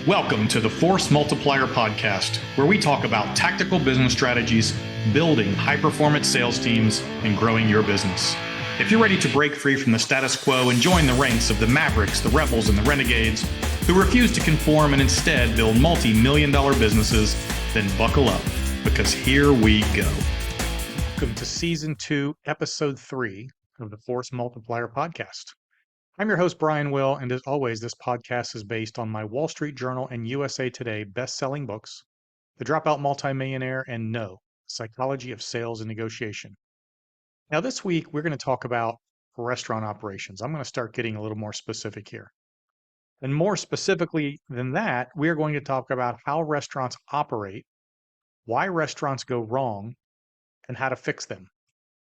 Welcome to the Force Multiplier podcast, where we talk about tactical business strategies, building high-performance sales teams, and growing your business. If you're ready to break free from the status quo and join the ranks of the Mavericks, the Rebels, and the Renegades who refuse to conform and instead build multi-million-dollar businesses, then buckle up, because here we go. Welcome to Season 2, Episode 3 of the Force Multiplier podcast. I'm your host, Brian Will, and as always, this podcast is based on my Wall Street Journal and USA Today best-selling books, The Dropout Multimillionaire and No, Psychology of Sales and Negotiation. Now, this week, we're going to talk about restaurant operations. I'm going to start getting a little more specific here. And more specifically than that, we're going to talk about how restaurants operate, why restaurants go wrong, and how to fix them.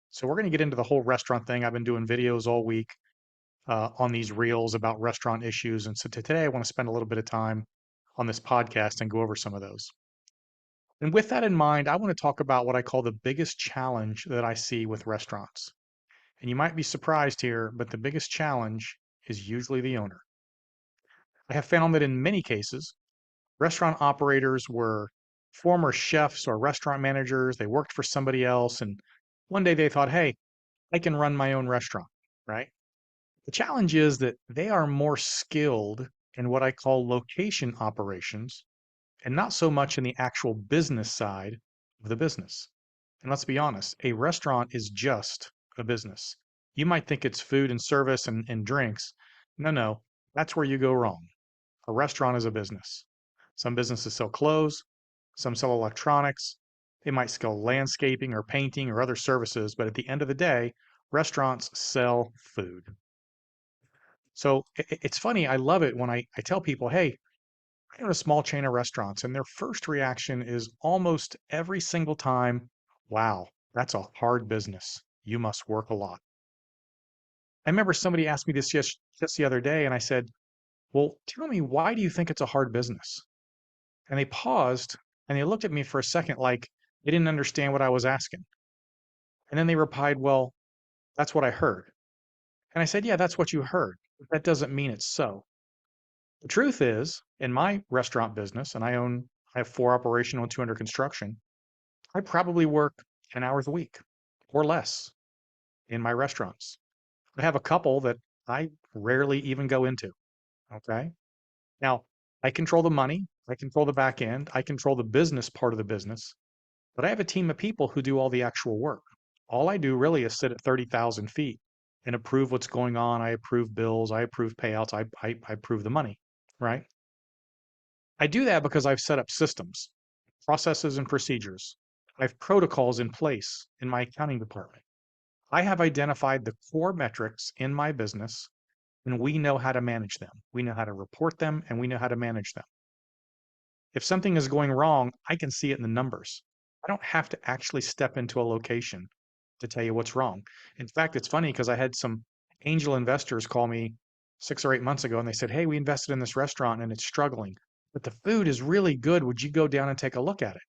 So we're going to get into the whole restaurant thing. I've been doing videos all week on these reels about restaurant issues. And so today I want to spend a little bit of time on this podcast and go over some of those. And with that in mind, I want to talk about what I call the biggest challenge that I see with restaurants. And you might be surprised here, but the biggest challenge is usually the owner. I have found that in many cases, restaurant operators were former chefs or restaurant managers. They worked for somebody else. And one day they thought, hey, I can run my own restaurant, right? The challenge is that they are more skilled in what I call location operations and not so much in the actual business side of the business. And let's be honest, a restaurant is just a business. You might think it's food and service and drinks. No, that's where you go wrong. A restaurant is a business. Some businesses sell clothes, some sell electronics. They might sell landscaping or painting or other services, but at the end of the day, restaurants sell food. So it's funny. I love it when I tell people, hey, I own a small chain of restaurants, and their first reaction is almost every single time, wow, that's a hard business. You must work a lot. I remember somebody asked me this just the other day, and I said, well, tell me, why do you think it's a hard business? And they paused, and they looked at me for a second like they didn't understand what I was asking. And then they replied, well, that's what I heard. And I said, yeah, that's what you heard. But that doesn't mean it's so. The truth is, in my restaurant business, and I have 4 operational and 2 under construction, I probably work 10 hours a week or less in my restaurants. I have a couple that I rarely even go into, okay? Now, I control the money, I control the back end, I control the business part of the business, but I have a team of people who do all the actual work. All I do really is sit at 30,000 feet and approve what's going on. I approve bills, I approve payouts, I approve the money, right? I do that because I've set up systems, processes, and procedures. I have protocols in place in my accounting department. I have identified the core metrics in my business, and we know how to manage them. We know how to report them, and we know how to manage them. If something is going wrong, I can see it in the numbers. I don't have to actually step into a location to tell you what's wrong. In fact, it's funny because I had some angel investors call me 6 or 8 months ago, and they said, hey, we invested in this restaurant and it's struggling, but the food is really good. Would you go down and take a look at it?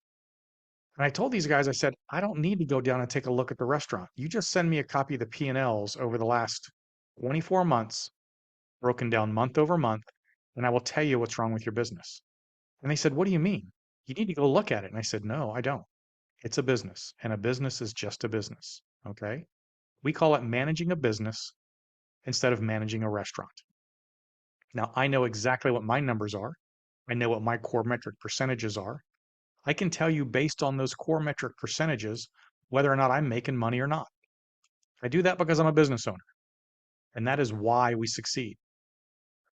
And I told these guys, I said, I don't need to go down and take a look at the restaurant. You just send me a copy of the P&Ls over the last 24 months, broken down month over month, and I will tell you what's wrong with your business. And they said, what do you mean? You need to go look at it. And I said, no, I don't. It's a business, and a business is just a business, okay? We call it managing a business instead of managing a restaurant. Now, I know exactly what my numbers are. I know what my core metric percentages are. I can tell you based on those core metric percentages whether or not I'm making money or not. I do that because I'm a business owner, and that is why we succeed.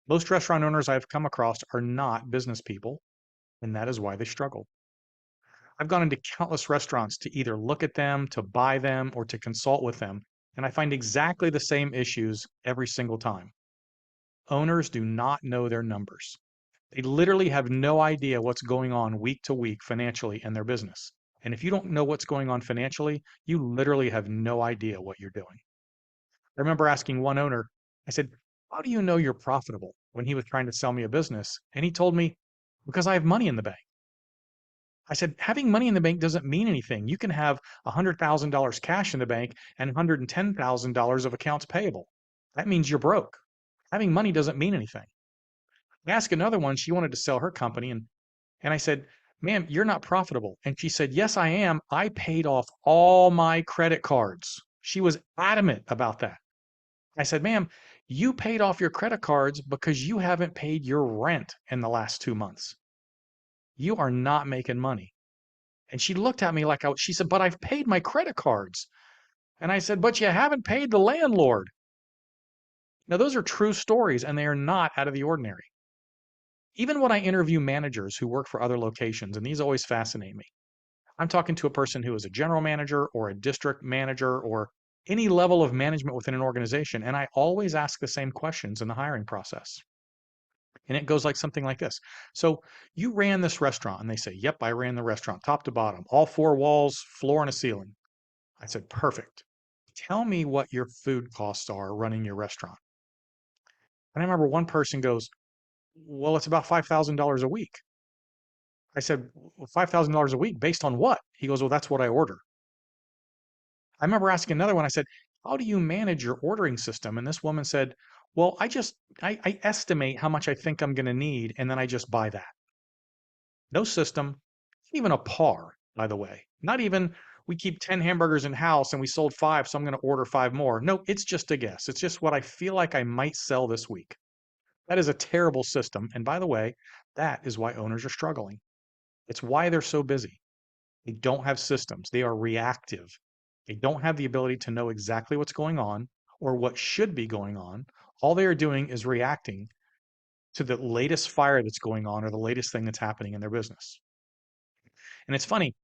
Most restaurant owners I've come across are not business people, and that is why they struggle. I've gone into countless restaurants to either look at them, to buy them, or to consult with them, and I find exactly the same issues every single time. Owners do not know their numbers. They literally have no idea what's going on week to week financially in their business. And if you don't know what's going on financially, you literally have no idea what you're doing. I remember asking one owner, I said, how do you know you're profitable? When he was trying to sell me a business. And he told me, because I have money in the bank. I said, having money in the bank doesn't mean anything. You can have $100,000 cash in the bank and $110,000 of accounts payable. That means you're broke. Having money doesn't mean anything. I asked another one, she wanted to sell her company. And I said, ma'am, you're not profitable. And she said, yes, I am. I paid off all my credit cards. She was adamant about that. I said, ma'am, you paid off your credit cards because you haven't paid your rent in the last 2 months. You are not making money. And she looked at me like she said, but I've paid my credit cards. And I said, but you haven't paid the landlord. Now, those are true stories, and they are not out of the ordinary. Even when I interview managers who work for other locations, and these always fascinate me, I'm talking to a person who is a general manager or a district manager or any level of management within an organization, and I always ask the same questions in the hiring process. And it goes like something like this. So you ran this restaurant, and they say, yep, I ran the restaurant top to bottom, all 4 walls, floor and a ceiling. I said, perfect. Tell me what your food costs are running your restaurant. And I remember one person goes, well, it's about $5,000 a week. I said, well, $5,000 a week based on what? He goes, well, that's what I order. I remember asking another one, I said, how do you manage your ordering system? And this woman said, well, I estimate how much I think I'm going to need, and then I just buy that. No system, not even a par, by the way. Not even, we keep 10 hamburgers in house and we sold 5, so I'm going to order 5 more. No, it's just a guess. It's just what I feel like I might sell this week. That is a terrible system. And by the way, that is why owners are struggling. It's why they're so busy. They don't have systems. They are reactive. They don't have the ability to know exactly what's going on or what should be going on. All they are doing is reacting to the latest fire that's going on or the latest thing that's happening in their business. And it's funny,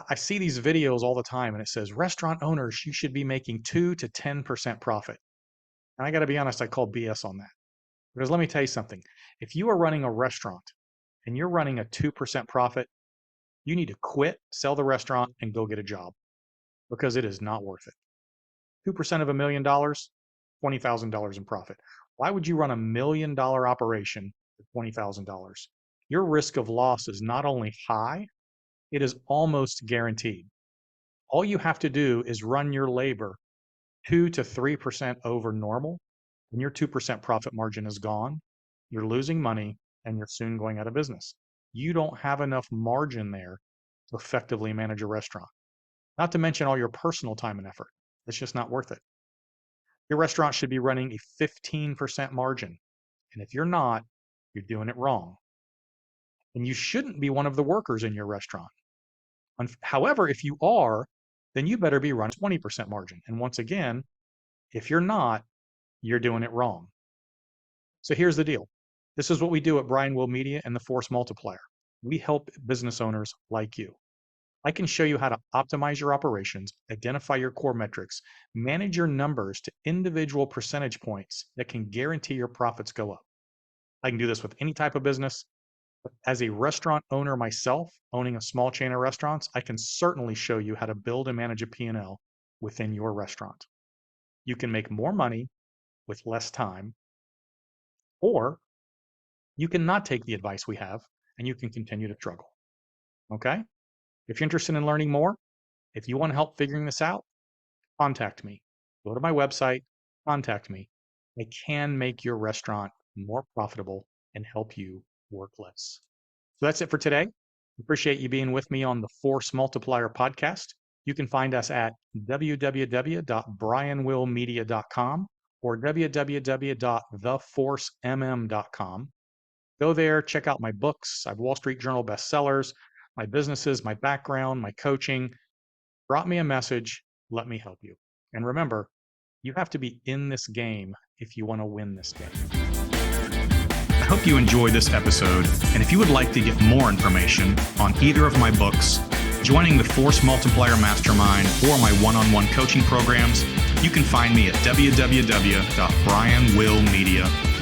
I see these videos all the time and it says, restaurant owners, you should be making 2 to 10% profit. And I got to be honest, I call BS on that. Because let me tell you something. If you are running a restaurant and you're running a 2% profit, you need to quit, sell the restaurant, and go get a job because it is not worth it. 2% of $1 million, $20,000 in profit. Why would you run $1 million operation for $20,000? Your risk of loss is not only high, it is almost guaranteed. All you have to do is run your labor 2 to 3% over normal, and your 2% profit margin is gone. You're losing money, and you're soon going out of business. You don't have enough margin there to effectively manage a restaurant. Not to mention all your personal time and effort. It's just not worth it. Your restaurant should be running a 15% margin. And if you're not, you're doing it wrong. And you shouldn't be one of the workers in your restaurant. However, if you are, then you better be running 20% margin. And once again, if you're not, you're doing it wrong. So here's the deal. This is what we do at Brian Will Media and the Force Multiplier. We help business owners like you. I can show you how to optimize your operations, identify your core metrics, manage your numbers to individual percentage points that can guarantee your profits go up. I can do this with any type of business. As a restaurant owner myself, owning a small chain of restaurants, I can certainly show you how to build and manage a P&L within your restaurant. You can make more money with less time, or you can not take the advice we have and you can continue to struggle. Okay? If you're interested in learning more, if you want help figuring this out, contact me. Go to my website, contact me. I can make your restaurant more profitable and help you work less. So that's it for today. Appreciate you being with me on the Force Multiplier podcast. You can find us at www.brianwillmedia.com or www.theforcemm.com. Go there, check out my books. I have Wall Street Journal bestsellers, my businesses, my background, my coaching. Drop me a message. Let me help you. And remember, you have to be in this game if you want to win this game. I hope you enjoyed this episode. And if you would like to get more information on either of my books, joining the Force Multiplier Mastermind, or my one-on-one coaching programs, you can find me at www.brianwillmedia.com.